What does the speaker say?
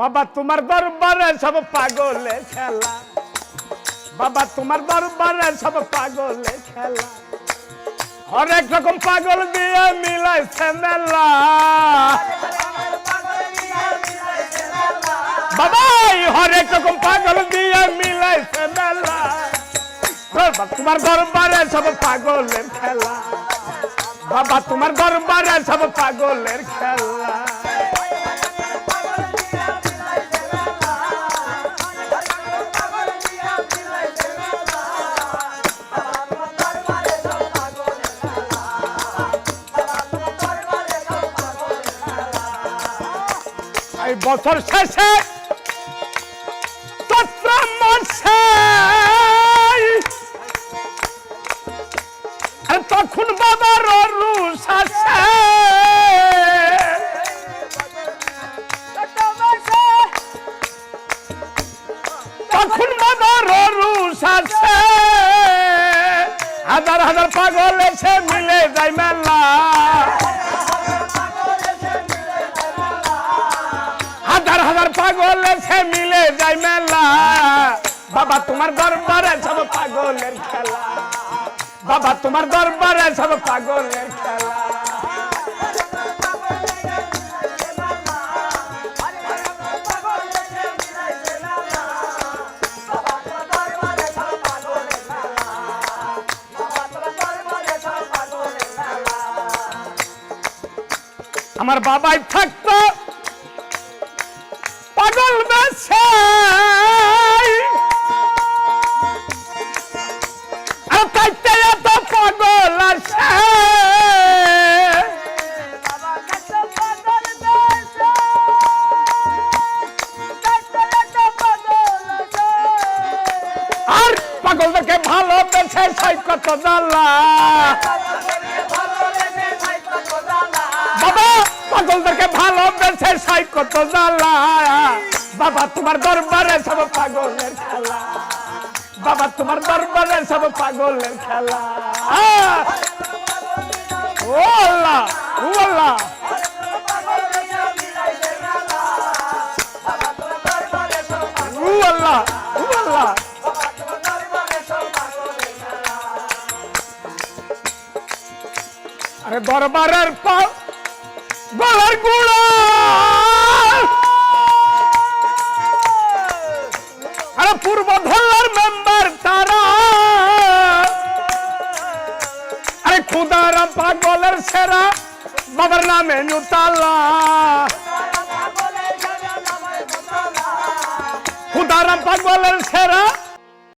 বাবা তোমার দরবারে সব পাগলে খেলা, বাবা তোমার দরবারে সব পাগলে খেলা, হরেক রকম পাগল দিয়ে মিলাইছে মেলা। বাবা হরেক রকম পাগল দিয়ে মিলাইছে মেলা, বাবা তোমার দরবারে সব পাগলের খেলা, বাবা তোমার দরবারে সব পাগলের খেলা। এই বছর শেষে চৈত্র মাসে তখন বাবার রুষ আসে, তখন বাবার রুষ আসে, হাজার হাজার পাগল এসে মিলে যায় মেলা, হাজার হাজার পাগল এসে মিলে যায় মেলা। বাবা তোমার দরবারে সব পাগলের খেলা, বাবা তোমার দরবারে সব পাগলের খেলা। আমার বাবাই থাকতো পাগল বেশে, আর তাইতে এত পাগল আসে, আর পাগলদেরকে ভালোবেসে সাই কত জ্বালা, বাবা পাগলদেরকে ভালোবেসে সাই কত জ্বালা। বাবা তোমার দরবারে সব পাগলের খেলা, বাবা তোমার দরবারে সব পাগলের খেলা। ও আল্লাহ ও আল্লাহ, ও আল্লাহ ও আল্লাহ। আরে দরবারের পা গলার গুড়া, আরে পূর্ব ধলার মেম্বার তারা, আরে খুদারাম পাগলের সেরা বাবার নামে নুতালা, খুদারাম পাগলের সেরা